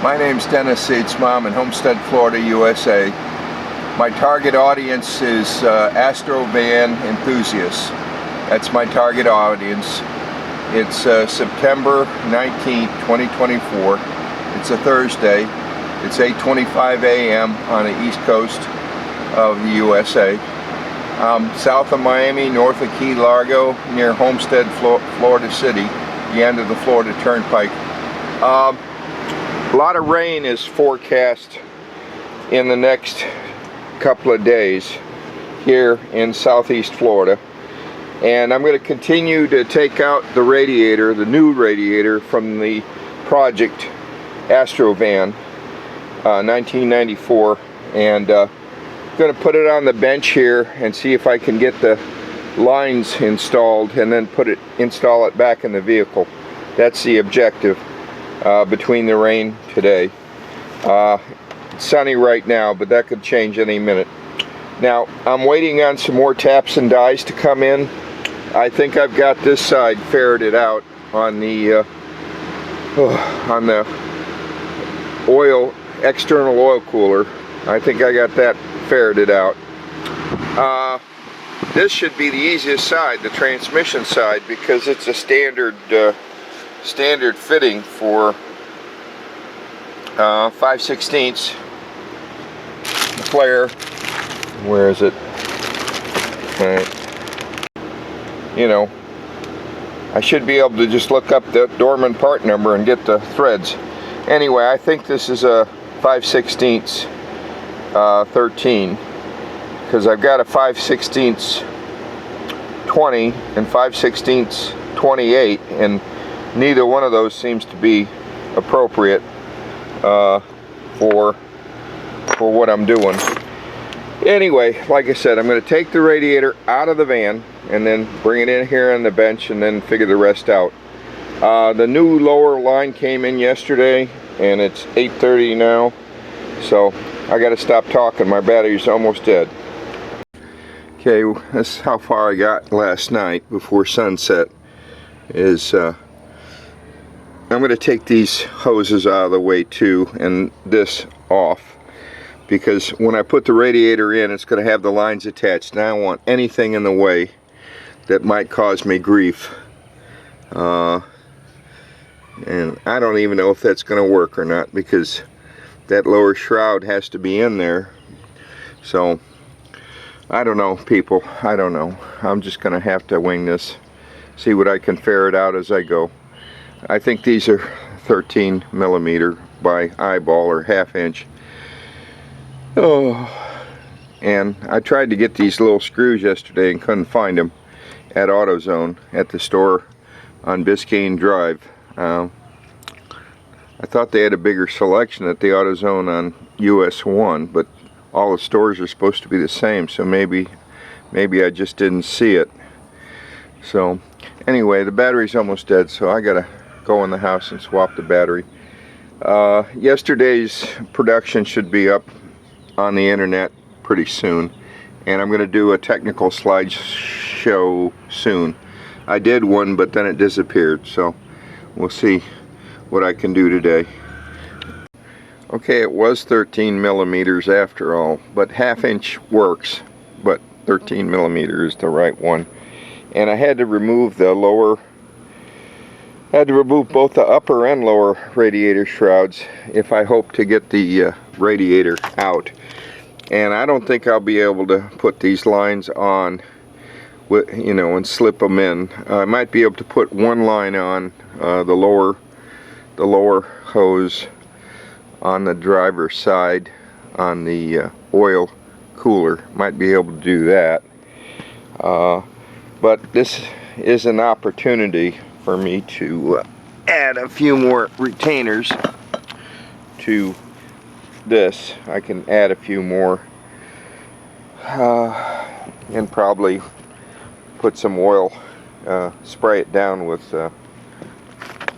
My name's Dennis Seedsmom in Homestead, Florida, USA. My target audience is Astro van enthusiasts. That's my target audience. It's September 19th, 2024. It's a Thursday. It's 8:25 a.m. on the east coast of the USA. South of Miami, north of Key Largo, near Homestead, Florida City, the end of the Florida Turnpike. A lot of rain is forecast in the next couple of days here in southeast Florida, and I'm going to continue to take out the radiator, the new radiator from the project Astro van 1994, and going to put it on the bench here and see if I can get the lines installed and then install it back in the vehicle. That's the objective. Between the rain today. It's sunny right now, but that could change any minute. Now, I'm waiting on some more taps and dies to come in. I think I've got this side ferreted out on the external oil cooler. I think I got that ferreted out. This should be the easiest side, the transmission side, because it's a standard fitting for 5/16 flare. Where is it? Alright. You know, I should be able to just look up the Dorman part number and get the threads. Anyway, I think this is a 5/16 13, because I've got a 5/16 20 and 5/16 28, and neither one of those seems to be appropriate for what I'm doing. Anyway, like I said, I'm going to take the radiator out of the van and then bring it in here on the bench and then figure the rest out. The new lower line came in yesterday and it's 8:30 now, so I got to stop talking. My battery's almost dead. Okay, that's how far I got last night before sunset. I'm going to take these hoses out of the way too, and this off, because when I put the radiator in, it's going to have the lines attached, and I don't want anything in the way that might cause me grief. And I don't even know if that's going to work or not, because that lower shroud has to be in there. So I don't know, people. I don't know. I'm just going to have to wing this, see what I can ferret out as I go. I think these are 13 millimeter by eyeball, or ½ inch. Oh, and I tried to get these little screws yesterday and couldn't find them at AutoZone at the store on Biscayne Drive. I thought they had a bigger selection at the AutoZone on US 1, but all the stores are supposed to be the same, so maybe I just didn't see it. So anyway, the battery's almost dead, so I gotta go in the house and swap the battery. Yesterday's production should be up on the internet pretty soon, and I'm going to do a technical slideshow soon. I did one, but then it disappeared, so we'll see what I can do today. Okay, it was 13 millimeters after all, but ½ inch works, but 13 millimeters is the right one. And I had to remove the both the upper and lower radiator shrouds if I hope to get the radiator out. And I don't think I'll be able to put these lines on, you know, and slip them in. I might be able to put one line on the lower hose on the driver's side on the oil cooler. Might be able to do that. But this is an opportunity for me to add a few more retainers to this. I can add a few more and probably put some oil, spray it down with,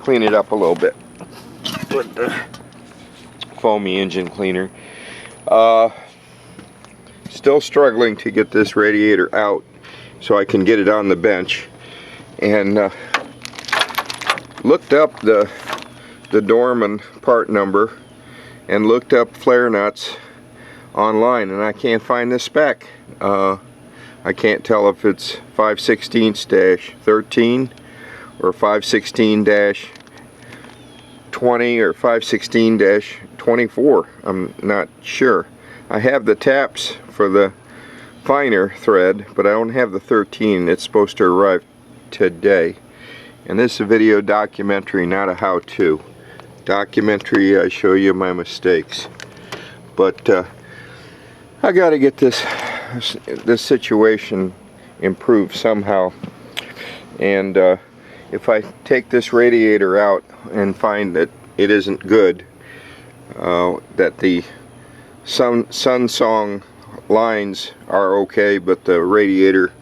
clean it up a little bit with the foamy engine cleaner. Still struggling to get this radiator out so I can get it on the bench, and looked up the Dorman part number and looked up flare nuts online, and I can't find the spec. I can't tell if it's 5/16-13 or 5/16-20 or 5/16-24. I'm not sure. I have the taps for the finer thread, but I don't have the 13. It's supposed to arrive today. And this is a video documentary, not a how-to. Documentary, I show you my mistakes. But I gotta get this situation improved somehow. And if I take this radiator out and find that it isn't good, that the Sunsong lines are okay, but the radiator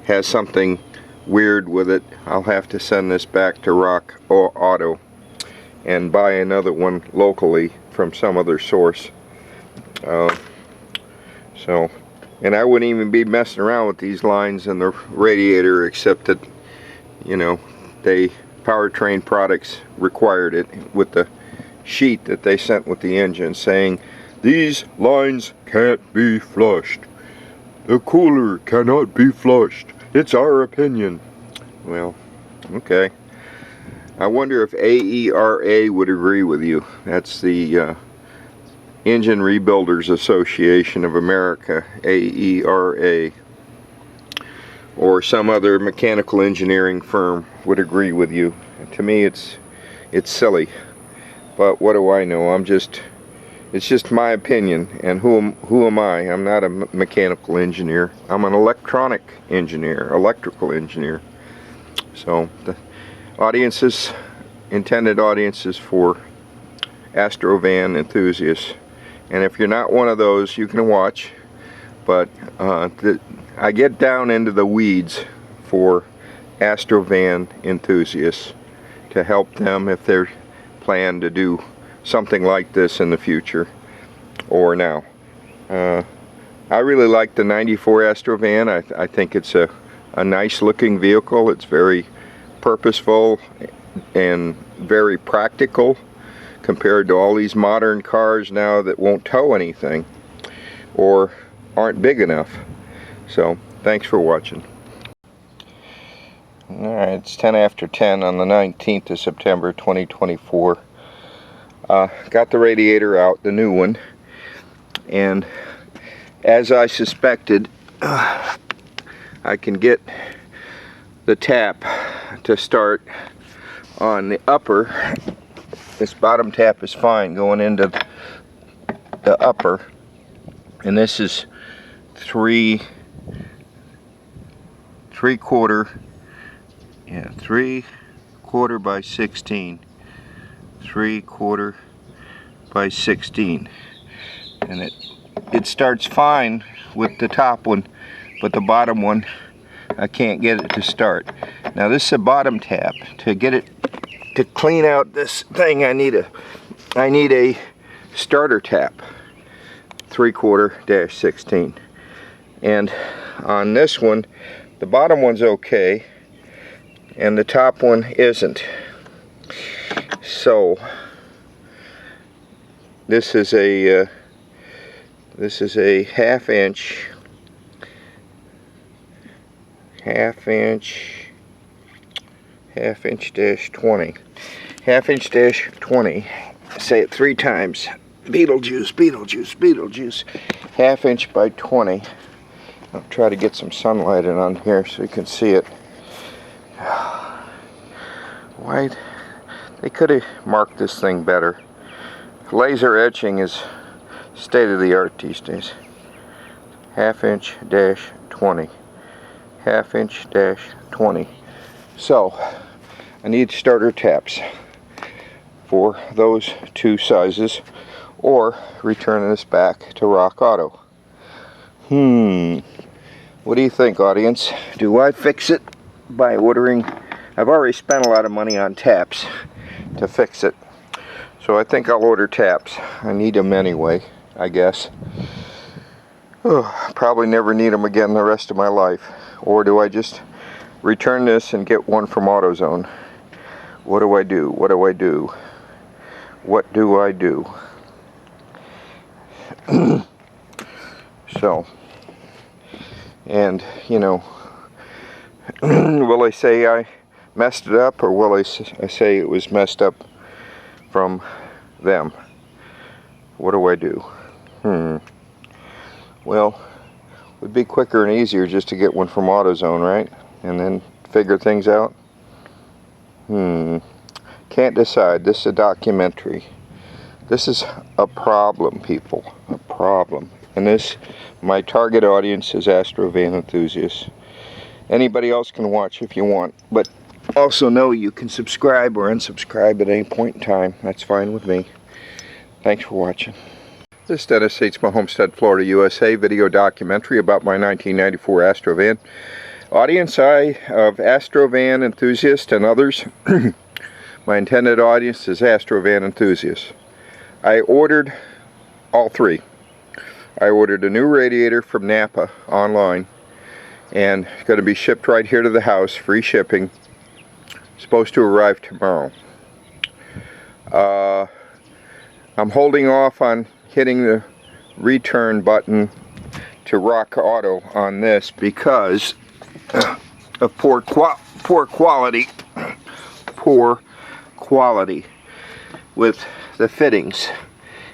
has something weird with it, I'll have to send this back to Rock Auto and buy another one locally from some other source. And I wouldn't even be messing around with these lines in the radiator, except that, you know, Powertrain Products required it with the sheet that they sent with the engine, saying these lines can't be flushed. The cooler cannot be flushed. It's our opinion. Well, okay. I wonder if AERA would agree with you. That's the Engine Rebuilders Association of America, AERA, or some other mechanical engineering firm would agree with you. To me, it's silly, but what do I know? It's just my opinion, and who am I? I'm not a mechanical engineer. I'm an electronic engineer, electrical engineer. So the intended audiences for Astro van enthusiasts. And if you're not one of those, you can watch. But I get down into the weeds for Astro van enthusiasts to help them if they plan to do something like this in the future or now. I really like the 94 Astro van. I think it's a nice looking vehicle. It's very purposeful and very practical compared to all these modern cars now that won't tow anything or aren't big enough. So thanks for watching. Alright, it's 10 after 10 on the 19th of September 2024. Got the radiator out, the new one, and as I suspected, I can get the tap to start on the upper. This bottom tap is fine going into the upper, and this is 3/4 by 16, 3/4 by 16, and it starts fine with the top one, but the bottom one I can't get it to start. Now this is a bottom tap. To get it to clean out this thing, I need a starter tap, 3/4-16, and on this one the bottom one's okay and the top one isn't. So this is a half inch dash 20. Half inch dash 20. Say it 3 times. Beetlejuice, Beetlejuice, Beetlejuice. Half inch by 20. I'll try to get some sunlight in on here so you can see it. Why? They could have marked this thing better. Laser etching is state of the art these days. Half inch dash 20. Half inch dash 20. So I need starter taps for those 2 sizes, or return this back to Rock Auto. What do you think, audience? Do I fix it by ordering? I've already spent a lot of money on taps to fix it, so I think I'll order taps. I need them anyway, I guess. Probably never need them again the rest of my life. Or do I just return this and get one from AutoZone? What do I do? What do I do? What do I do? So, and you know, will I say I messed it up, or will I say it was messed up from them? What do I do? Well, it would be quicker and easier just to get one from AutoZone, right? And then figure things out. Can't decide. This is a documentary. This is a problem, people. A problem. And this, my target audience is Astro van enthusiasts. Anybody else can watch if you want, but also know you can subscribe or unsubscribe at any point in time. That's fine with me. Thanks for watching. This is Dennis H. my Homestead, Florida, USA video documentary about my 1994 Astro van. Audience of Astro van enthusiasts and others. My intended audience is Astro van enthusiasts. I ordered all three. I ordered a new radiator from NAPA online, and it's going to be shipped right here to the house, free shipping. Supposed to arrive tomorrow. I'm holding off on hitting the return button to Rock Auto on this because of poor quality with the fittings.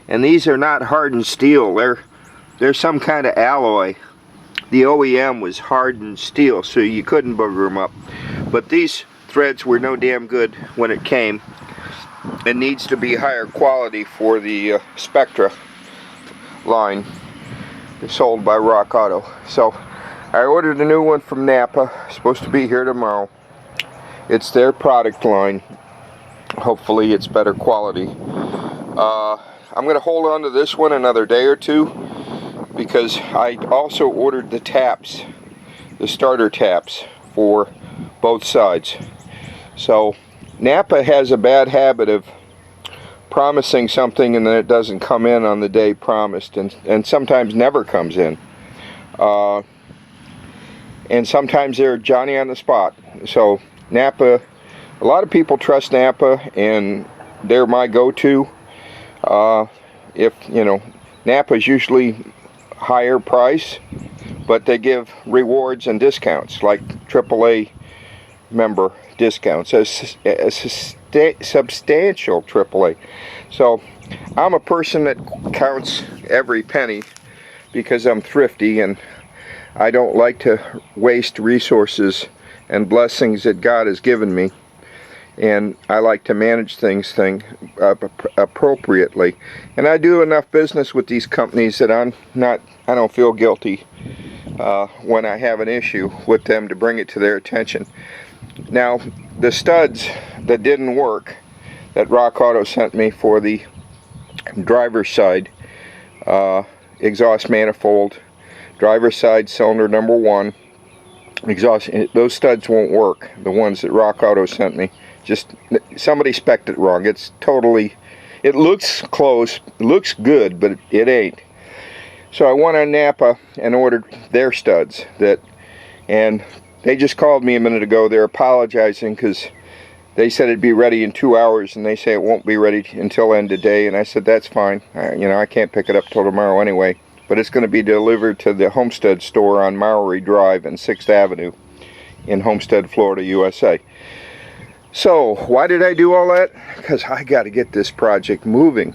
And these are not hardened steel, they're some kind of alloy. The OEM was hardened steel, so you couldn't booger them up. But these threads were no damn good when it came. It needs to be higher quality for the Spectra line. They're sold by Rock Auto. So I ordered a new one from NAPA, supposed to be here tomorrow. It's their product line. Hopefully it's better quality. I'm going to hold on to this one another day or two, because I also ordered the taps, the starter taps for both sides. So NAPA has a bad habit of promising something and then it doesn't come in on the day promised, and sometimes never comes in. And sometimes they're Johnny on the spot. So NAPA, a lot of people trust NAPA, and they're my go-to. If you know, NAPA is usually higher price, but they give rewards and discounts, like AAA member discounts, a substantial AAA. So I'm a person that counts every penny because I'm thrifty, and I don't like to waste resources and blessings that God has given me, and I like to manage things appropriately. And I do enough business with these companies that I don't feel guilty when I have an issue with them to bring it to their attention. Now, the studs that didn't work that Rock Auto sent me for the driver's side exhaust manifold, driver's side cylinder number 1 exhaust, those studs won't work. The ones that Rock Auto sent me, just somebody spec'd it wrong. It's totally, it looks close, it looks good, but it ain't. So I went on NAPA and ordered their studs, and they just called me a minute ago. They're apologizing because they said it'd be ready in 2 hours, and they say it won't be ready until end of day. And I said that's fine. You know, I can't pick it up till tomorrow anyway. But it's going to be delivered to the Homestead store on Maury Drive and 6th Avenue in Homestead, Florida, USA. So why did I do all that? Because I got to get this project moving.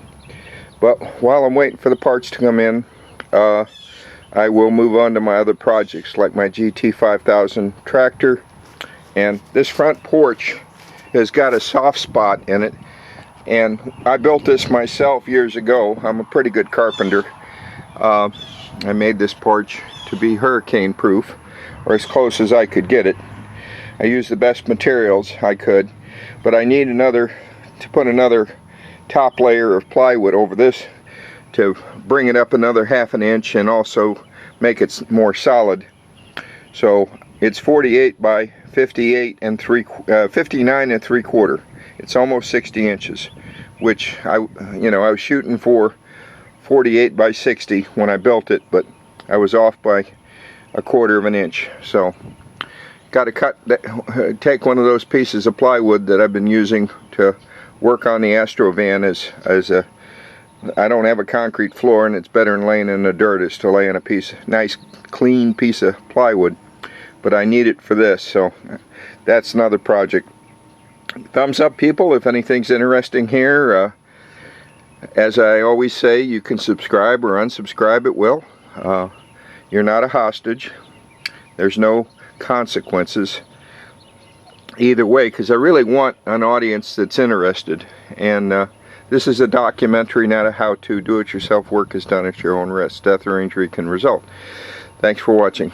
But while I'm waiting for the parts to come in, I will move on to my other projects, like my GT5000 tractor. And this front porch has got a soft spot in it, and I built this myself years ago. I'm a pretty good carpenter. I made this porch to be hurricane proof, or as close as I could get it. I used the best materials I could, but I need to put another top layer of plywood over this to bring it up another ½ inch and also make it more solid. So it's 48 by 59 and 3/4. It's almost 60 inches, which I was shooting for 48 by 60 when I built it, but I was off by 1/4 inch. So got to take one of those pieces of plywood that I've been using to work on the Astro van as a I don't have a concrete floor, and it's better than laying in the dirt is to lay in a nice clean piece of plywood. But I need it for this, so that's another project. Thumbs up, people, if anything's interesting here. As I always say, you can subscribe or unsubscribe at will. You're not a hostage. There's no consequences either way, because I really want an audience that's interested. And this is a documentary, not a how-to. Do-it-yourself work is done at your own risk. Death or injury can result. Thanks for watching.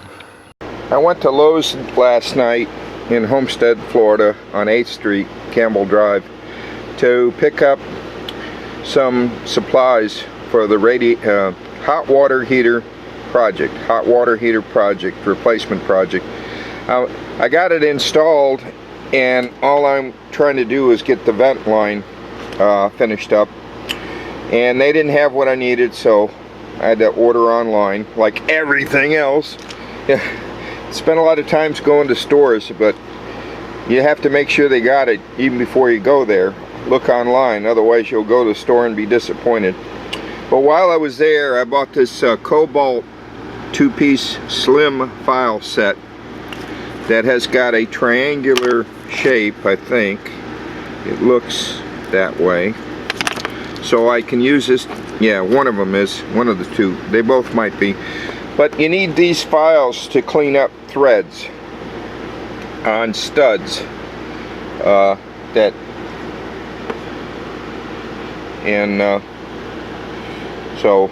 I went to Lowe's last night in Homestead, Florida, on 8th Street, Campbell Drive, to pick up some supplies for the hot water heater project, replacement project. I got it installed, and all I'm trying to do is get the vent line finished up, and they didn't have what I needed, so I had to order online like everything else. Spent a lot of times going to stores, but you have to make sure they got it even before you go there. Look online, otherwise you'll go to the store and be disappointed. But while I was there, I bought this Cobalt 2-piece slim file set that has got a triangular shape, I think. It looks that way. So I can use this, yeah, one of them is, one of the two. They both might be. But you need these files to clean up threads on studs so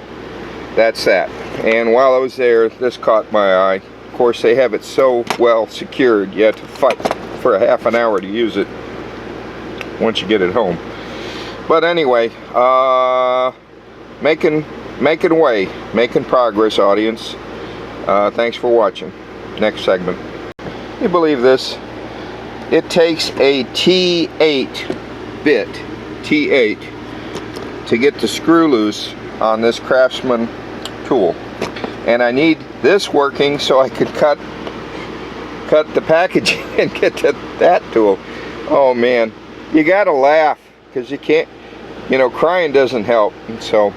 that's that. And while I was there, this caught my eye. Of course, they have it so well secured, you have to fight for a half an hour to use it once you get it home. But anyway, making progress, audience. Thanks for watching. Next segment. Can you believe this? It takes a T8 bit, T8, to get the screw loose on this Craftsman tool. And I need this working so I could cut the packaging and get to that tool. Oh man, you gotta laugh, because you can't, you know, crying doesn't help. And so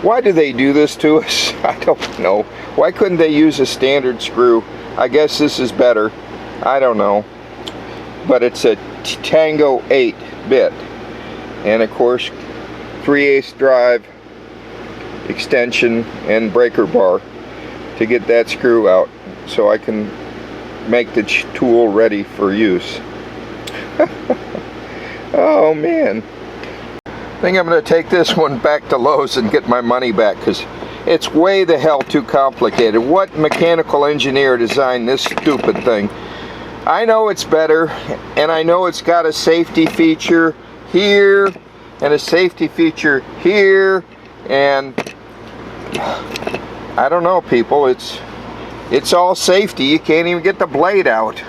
why do they do this to us? I don't know. Why couldn't they use a standard screw? I guess this is better. I don't know. But it's a Tango 8 bit. And of course, 3/8 drive, extension, and breaker bar to get that screw out so I can make the tool ready for use. Oh man. I think I'm going to take this one back to Lowe's and get my money back, because it's way the hell too complicated. What mechanical engineer designed this stupid thing? I know it's better, and I know it's got a safety feature here and a safety feature here, and I don't know, people, it's all safety. You can't even get the blade out.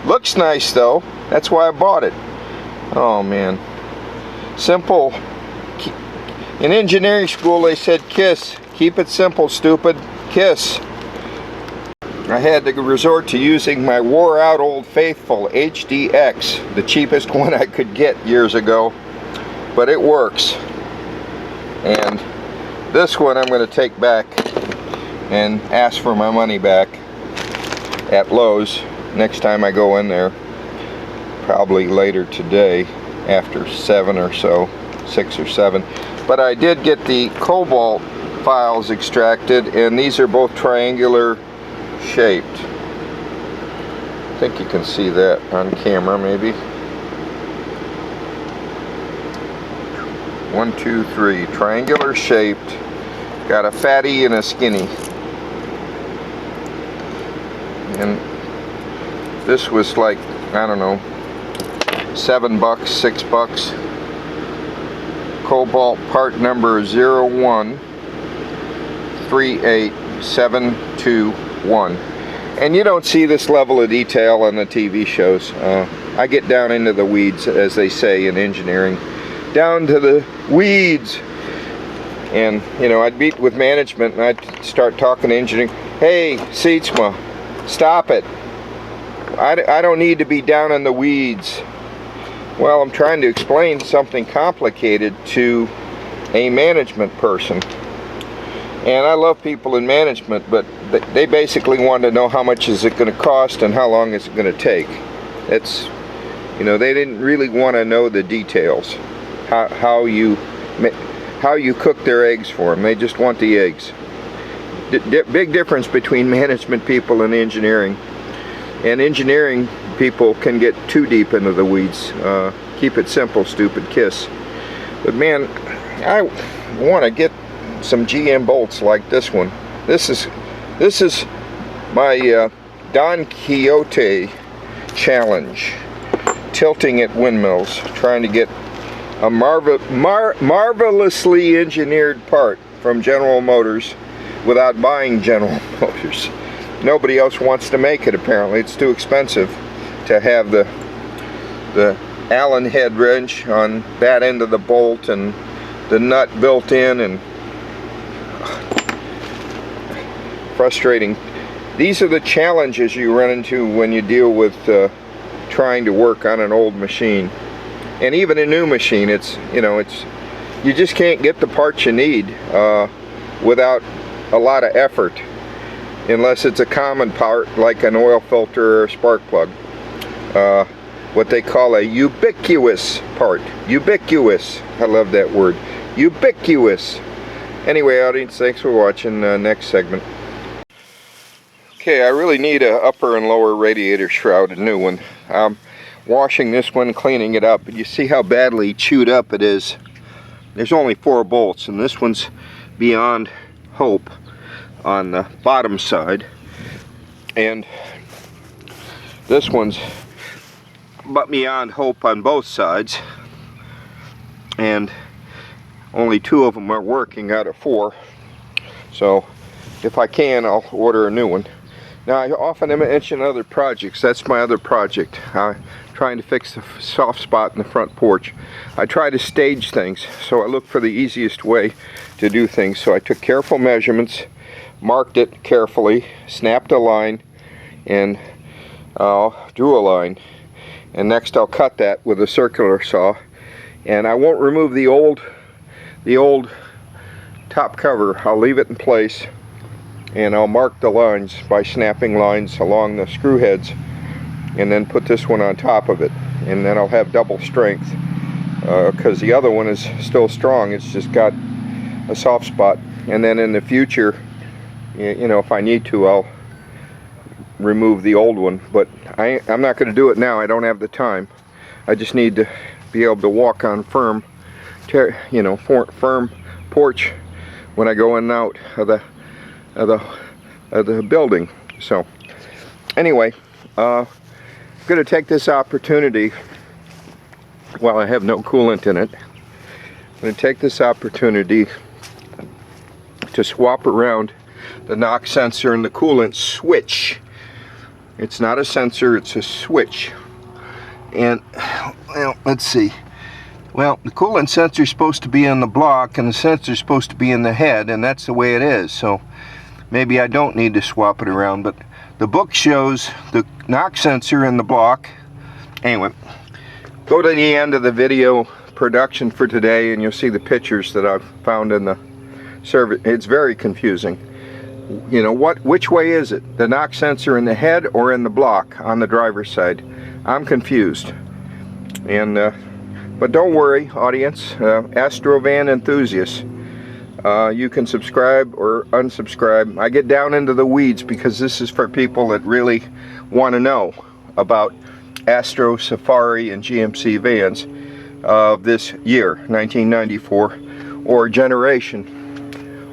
Looks nice though, that's why I bought it. Oh man. Simple. In engineering school they said KISS. Keep it simple, stupid. KISS. I had to resort to using my wore out Old Faithful HDX, the cheapest one I could get years ago, but it works. And this one I'm going to take back and ask for my money back at Lowe's next time I go in there, probably later today after 7 or so, 6 or 7. But I did get the Cobalt files extracted, and these are both triangular shaped. I think you can see that on camera maybe. 1, 2, 3, triangular shaped. Got a fatty and a skinny. And this was like, I don't know, $7, $6. Cobalt part number 0138721. And you don't see this level of detail on the TV shows. I get down into the weeds, as they say in engineering. Down to the weeds. And you know, I'd meet with management and I'd start talking to engineering. Hey, Sietsma, stop it. I don't need to be down in the weeds. Well, I'm trying to explain something complicated to a management person. And I love people in management, but they basically want to know how much is it going to cost and how long is it going to take. It's, you know, they didn't really want to know the details, how you cook their eggs for them. They just want the eggs. Big difference between management people and engineering. And engineering people can get too deep into the weeds. Keep it simple, stupid kiss. But man, I want to get some GM bolts like this one. This is my Don Quixote challenge, tilting at windmills, trying to get a marvelously engineered part from General Motors without buying General Motors. Nobody else wants to make it, apparently. It's too expensive to have the Allen head wrench on that end of the bolt and the nut built in, and frustrating. These are the challenges you run into when you deal with trying to work on an old machine. And even a new machine, you just can't get the parts you need without a lot of effort, unless it's a common part like an oil filter or a spark plug. What they call a ubiquitous part. Ubiquitous. I love that word. Ubiquitous. Anyway, audience, thanks for watching. Next segment. Okay, I really need a upper and lower radiator shroud, a new one. I'm washing this one, cleaning it up, and you see how badly chewed up it is. There's only 4 bolts, and this one's beyond hope on the bottom side, and this one's but beyond hope on both sides, and only 2 of them are working out of 4. So if I can, I'll order a new one. Now, I often mention other projects. That's my other project, trying to fix the soft spot in the front porch. I try to stage things, so I look for the easiest way to do things. So I took careful measurements, marked it carefully, snapped a line, and drew a line. And next I'll cut that with a circular saw. And I won't remove the old top cover. I'll leave it in place, and I'll mark the lines by snapping lines along the screw heads, and then put this one on top of it, and then I'll have double strength, because the other one is still strong. It's just got a soft spot. And then in the future, you know, if I need to, I'll remove the old one, but I'm not going to do it now. I don't have the time. I just need to be able to walk on firm porch when I go in and out of the building. So anyway, I'm going to take this opportunity, while I have no coolant in it, I'm going to take this opportunity to swap around the knock sensor and the coolant switch. It's not a sensor, it's a switch. And, well, let's see. Well, the coolant sensor is supposed to be in the block, and the sensor is supposed to be in the head, and that's the way it is. So maybe I don't need to swap it around, but the book shows the knock sensor in the block. Anyway, go to the end of the video production for today, and you'll see the pictures that I've found in the service. It's very confusing. You know, which way is it? The knock sensor in the head or in the block on the driver's side? I'm confused. And but don't worry, audience, Astro van enthusiasts, you can subscribe or unsubscribe. I get down into the weeds because this is for people that really want to know about Astro, Safari, and GMC vans of this year, 1994, or generation,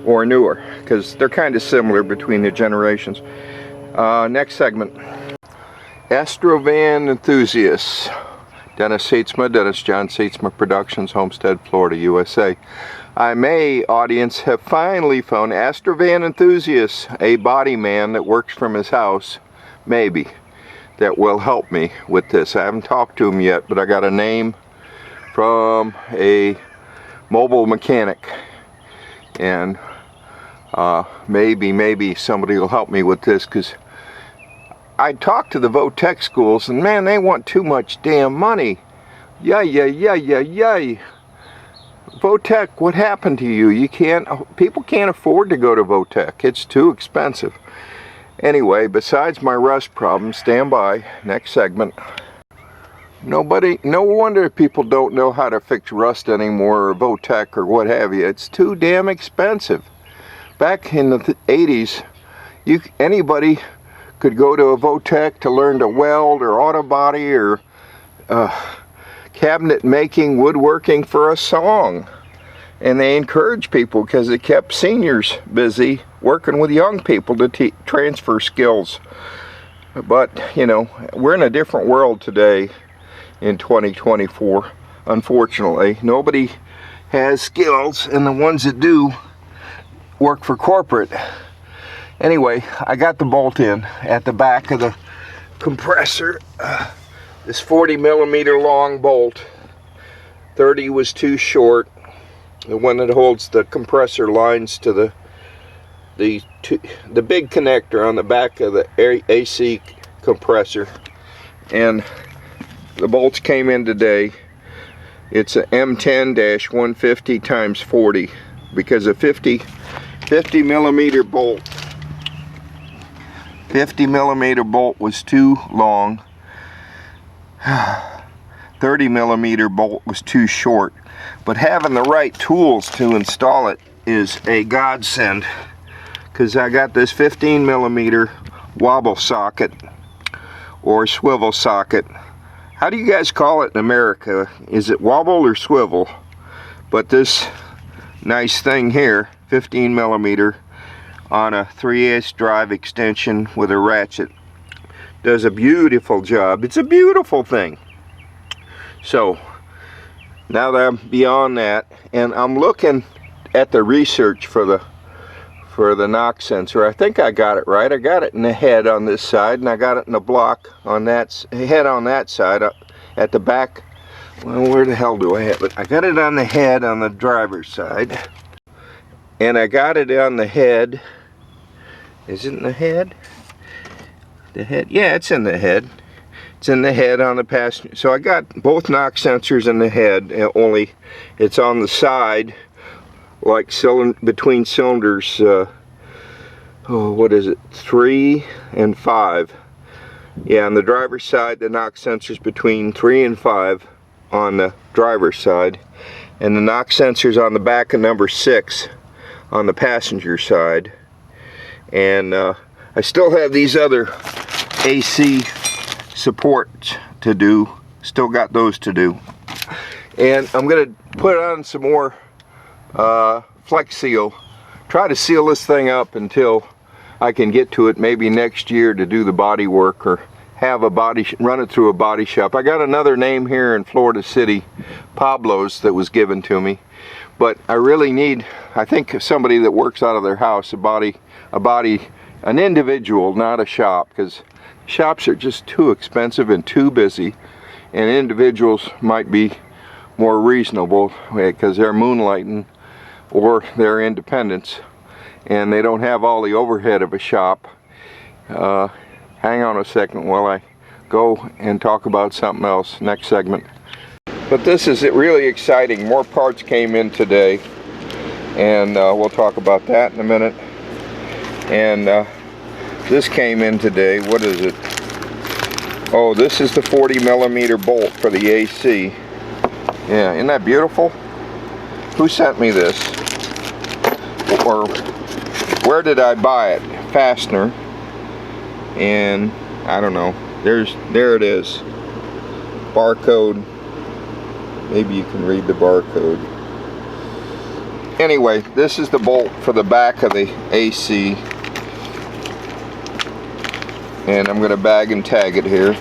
or newer, because they're kind of similar between the generations. Next segment. Astro van enthusiasts. Dennis John Seitzma Productions, Homestead, Florida, USA. I may, audience, have finally found Astro van enthusiasts, a body man that works from his house, maybe, that will help me with this. I haven't talked to him yet, but I got a name from a mobile mechanic, and maybe somebody will help me with this, because I talked to the Votech schools, and man, they want too much damn money. Yay. Votech, what happened to you? People can't afford to go to Votech. It's too expensive. Anyway, besides my rust problem, stand by, next segment. No wonder people don't know how to fix rust anymore, or Votech, or what have you. It's too damn expensive. Back in the 80s, anybody could go to a Votech to learn to weld, or auto body, or cabinet making, woodworking for a song. And they encouraged people because it kept seniors busy working with young people to transfer skills. But, you know, we're in a different world today in 2024. Unfortunately, nobody has skills, and the ones that do work for corporate. Anyway, I got the bolt in at the back of the compressor. This 40mm long bolt. 30 was too short. The one that holds the compressor lines to the big connector on the back of the AC compressor. And the bolts came in today. It's a M10-150 × 40 because a 50mm bolt. 50mm bolt was too long. 30mm bolt was too short. But having the right tools to install it is a godsend, because I got this 15mm wobble socket or swivel socket. How do you guys call it in America? Is it wobble or swivel? But this nice thing here, 15mm on a 3/8 drive extension with a ratchet, does a beautiful job. It's a beautiful thing. So now that I'm beyond that, and I'm looking at the research for the knock sensor, I think I got it right. I got it in the head on this side, and I got it in the block on that head on that side. At the back, well, where the hell do I have it? I got it on the head on the driver's side, and I got it on the head. Is it in the head? The head? Yeah, it's in the head. It's in the head on the passenger. So I got both knock sensors in the head, only it's on the side, like between cylinders, what is it, 3 and 5. Yeah, on the driver's side, the knock sensors between 3 and 5 on the driver's side, and the knock sensors on the back of number 6 on the passenger side. And I still have these other AC support to do, still got those to do. And I'm going to put on some more Flex Seal, try to seal this thing up until I can get to it maybe next year to do the body work, or have a run it through a body shop. I got another name here in Florida City, Pablo's, that was given to me, but I really need, I think, somebody that works out of their house, an individual, not a shop, because shops are just too expensive and too busy, and individuals might be more reasonable because they're moonlighting or they're independents and they don't have all the overhead of a shop. Hang on a second while I go and talk about something else next segment. But this is really exciting. More parts came in today, and we'll talk about that in a minute. And this came in today. What is it? Oh, this is the 40mm bolt for the AC. Yeah, isn't that beautiful? Who sent me this? Or where did I buy it? Fastener. And I don't know. There it is. Barcode. Maybe you can read the barcode. Anyway, this is the bolt for the back of the AC. And I'm going to bag and tag it here.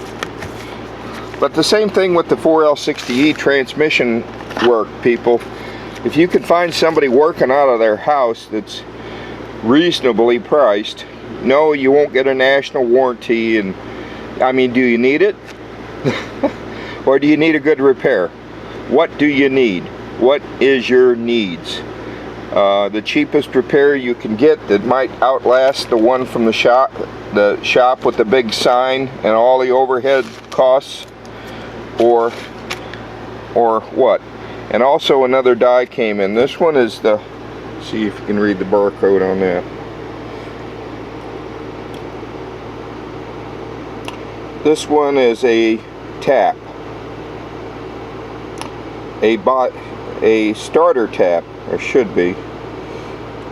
But the same thing with the 4L60E transmission work, people. If you can find somebody working out of their house that's reasonably priced, no, you won't get a national warranty. And I mean, do you need it? Or do you need a good repair? What do you need? What is your needs? The cheapest repair you can get that might outlast the one from the shop with the big sign and all the overhead costs, or or what. And also another die came in. This one is the, see if you can read the barcode on that. This one is a tap, a starter tap, or should be,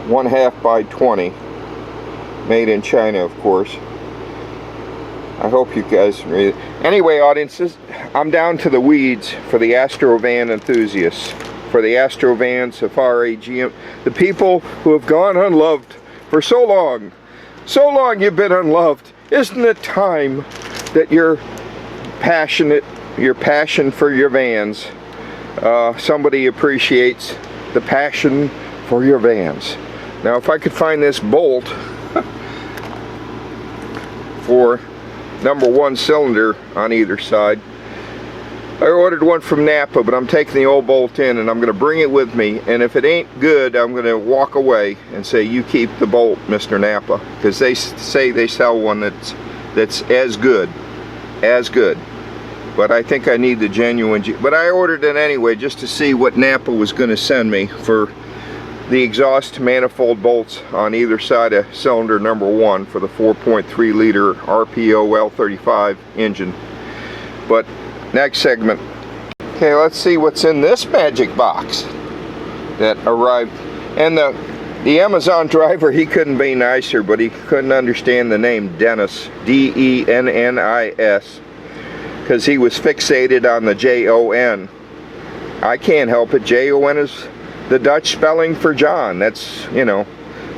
1/2 by 20, made in China, of course. I hope you guys read it. Anyway, audiences, I'm down to the weeds for the Astro van enthusiasts, for the Astro van, Safari, GM, the people who have gone unloved for so long. So long you've been unloved. Isn't it time that your passion for your vans, somebody appreciates the passion for your vans. Now, if I could find this bolt for #1 cylinder on either side. I ordered one from NAPA, but I'm taking the old bolt in and I'm going to bring it with me, and if it ain't good, I'm going to walk away and say, you keep the bolt, Mr. NAPA, because they say they sell one that's as good. But I think I need the genuine, but I ordered it anyway just to see what NAPA was going to send me for the exhaust manifold bolts on either side of cylinder #1 for the 4.3 liter RPO L35 engine. But next segment. Okay, let's see what's in this magic box that arrived. And the Amazon driver, he couldn't be nicer, but he couldn't understand the name Dennis, D-E-N-N-I-S, because he was fixated on the J-O-N. I can't help it. J-O-N is the Dutch spelling for John. That's, you know,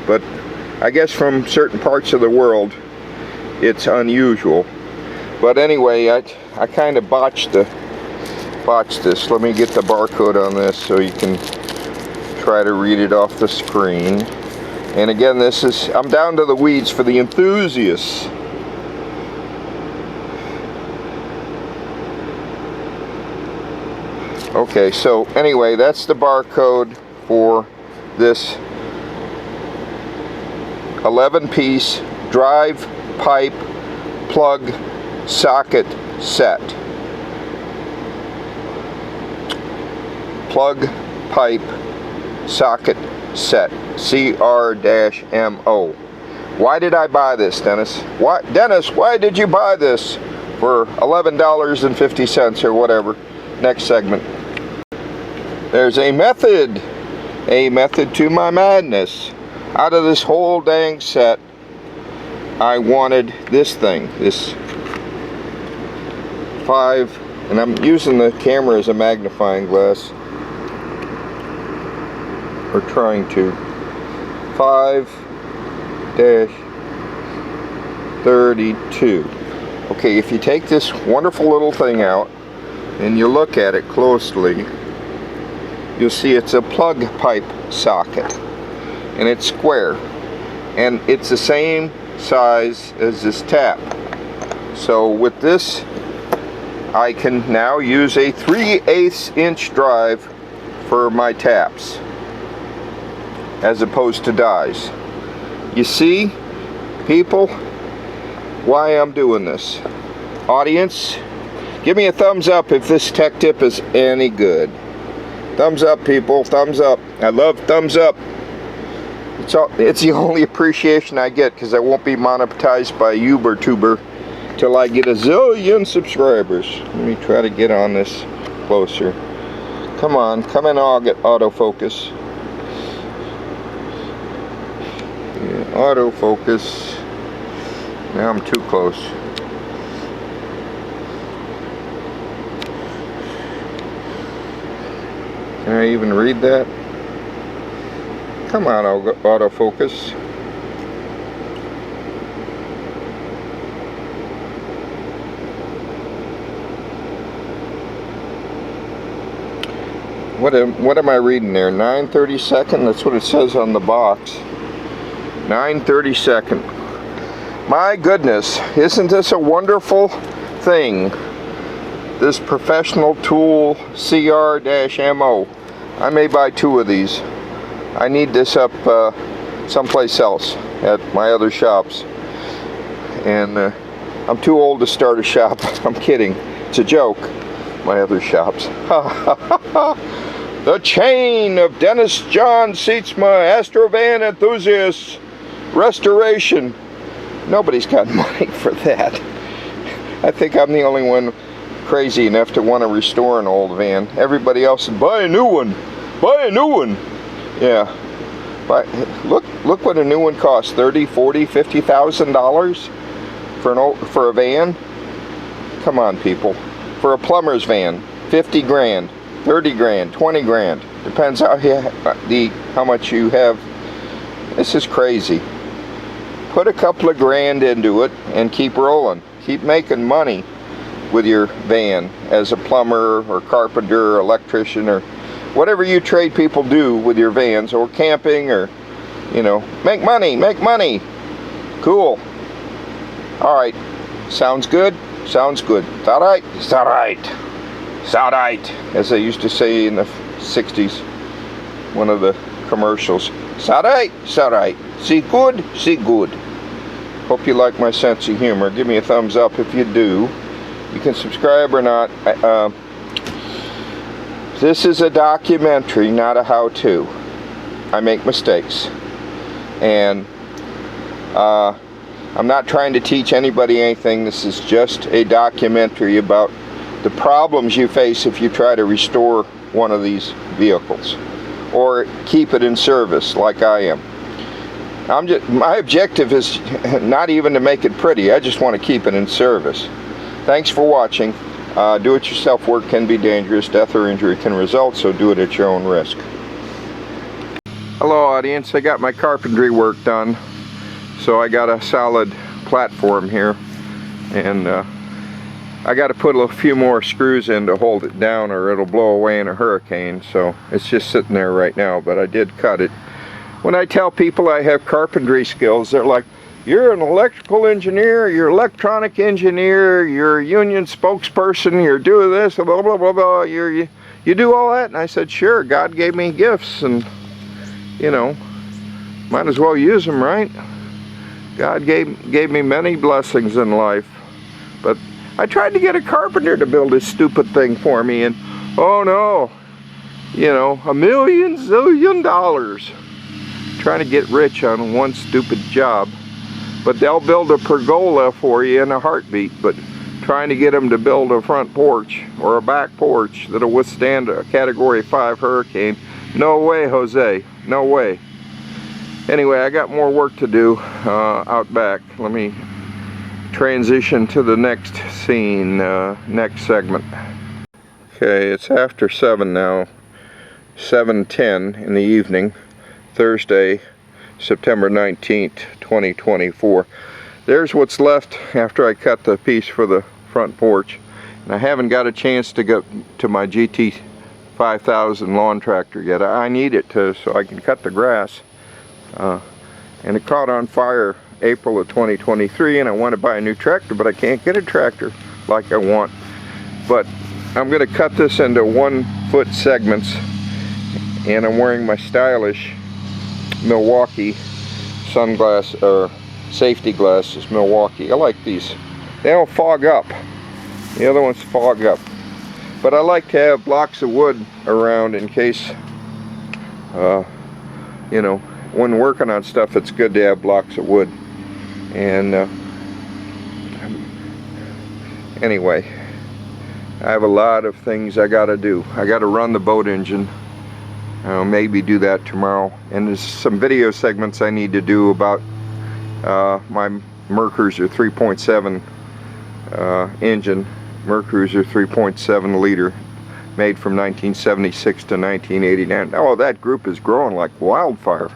but I guess from certain parts of the world it's unusual. But anyway, I kind of botched this. Let me get the barcode on this so you can try to read it off the screen. And again, this is, I'm down to the weeds for the enthusiasts. Okay, so anyway, that's the barcode for this 11-piece drive pipe plug socket set. Plug pipe socket set, CR-MO. Why did I buy this, Dennis? Dennis, why did you buy this for $11.50 or whatever? Next segment. There's a method to my madness. Out of this whole dang set, I wanted this thing, this 5, and I'm using the camera as a magnifying glass, or trying to, 5-32. Okay, if you take this wonderful little thing out and you look at it closely, you'll see it's a plug pipe socket, and it's square, and it's the same size as this tap. So with this, I can now use a 3/8 inch drive for my taps as opposed to dies. You see, people, why I'm doing this. Audience, give me a thumbs up if this tech tip is any good. Thumbs up, people, thumbs up. I love thumbs up. It's the only appreciation I get, because I won't be monetized by YouTuber till I get a zillion subscribers. Let me try to get on this closer. Come on, come in, autofocus. Yeah, autofocus. Now I'm too close. Can I even read that? Come on, autofocus. What am I reading there? 9/32? That's what it says on the box. 9/32. My goodness, isn't this a wonderful thing? This professional tool CR-MO. I may buy 2 of these. I need this up someplace else at my other shops, and I'm too old to start a shop. I'm kidding, it's a joke. my other shops. The chain of Dennis John Seatsma Astro van enthusiasts restoration. Nobody's got money for that. I think I'm the only one crazy enough to want to restore an old van. Everybody else said, buy a new one, buy a new one. Yeah, but look what a new one costs. $30,000, $40,000, $50,000 for a van. Come on, people. For a plumber's van, 50 grand, 30 grand, 20 grand. Depends how much you have. This is crazy. Put a couple of grand into it and keep rolling. Keep making money with your van as a plumber or carpenter or electrician or whatever you trade people do with your vans, or camping, or, you know, make money, make money. Cool. All right. Sounds good? Sounds good. It's all right. It's all right. It's all right, as they used to say in the 60s, one of the commercials. It's all right. It's all right. See good? See good. Hope you like my sense of humor. Give me a thumbs up if you do. You can subscribe or not. This is a documentary, not a how-to. I make mistakes. And I'm not trying to teach anybody anything. This is just a documentary about the problems you face if you try to restore one of these vehicles or keep it in service like I am. My objective is not even to make it pretty. I just want to keep it in service. Thanks for watching. Do-it-yourself work can be dangerous. Death or injury can result, so do it at your own risk. Hello, audience. I got my carpentry work done, so I got a solid platform here, and I got to put a few more screws in to hold it down, or it'll blow away in a hurricane. So it's just sitting there right now, but I did cut it. When I tell people I have carpentry skills, they're like, you're an electrical engineer, you're an electronic engineer, you're a union spokesperson, you're doing this, blah, blah, blah, blah, you do all that? And I said, sure, God gave me gifts, and, you know, might as well use them, right? God gave me many blessings in life, but I tried to get a carpenter to build this stupid thing for me, and, oh no, you know, $1 zillion. Trying to get rich on one stupid job. But they'll build a pergola for you in a heartbeat, but trying to get them to build a front porch or a back porch that'll withstand a Category 5 hurricane, no way, Jose, no way. Anyway, I got more work to do out back. Let me transition to the next scene, next segment. Okay, it's after 7 now, 7:10 in the evening, Thursday, September 19th, 2024. There's what's left after I cut the piece for the front porch. And I haven't got a chance to get to my GT 5000 lawn tractor yet. I need it so I can cut the grass. And it caught on fire April of 2023, and I want to buy a new tractor, but I can't get a tractor like I want. But I'm going to cut this into 1-foot segments, and I'm wearing my stylish Milwaukee sunglass or safety glasses. Milwaukee. I like these. They don't fog up. The other ones fog up. But I like to have blocks of wood around in case, you know, when working on stuff, it's good to have blocks of wood. And anyway, I have a lot of things I gotta do. I gotta run the boat engine. Maybe do that tomorrow. And there's some video segments I need to do about my Mercruiser 3.7 engine. Mercruiser 3.7 liter, made from 1976 to 1989. Oh, that group is growing like wildfire.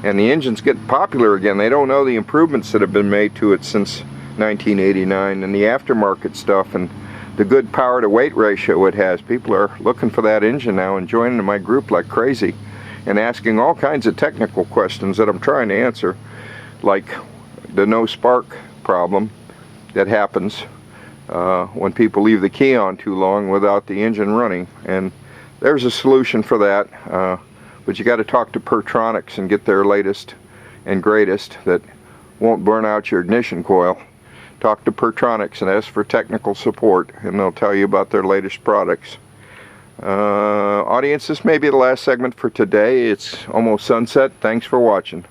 And the engine's getting popular again. They don't know the improvements that have been made to it since 1989, and the aftermarket stuff, and the good power to weight ratio it has. People are looking for that engine now and joining my group like crazy and asking all kinds of technical questions that I'm trying to answer, like the no spark problem that happens when people leave the key on too long without the engine running. And there's a solution for that, but you got to talk to Pertronics and get their latest and greatest that won't burn out your ignition coil. talk to Pertronics and ask for technical support, and they'll tell you about their latest products. Audience, this may be the last segment for today. It's almost sunset. Thanks for watching.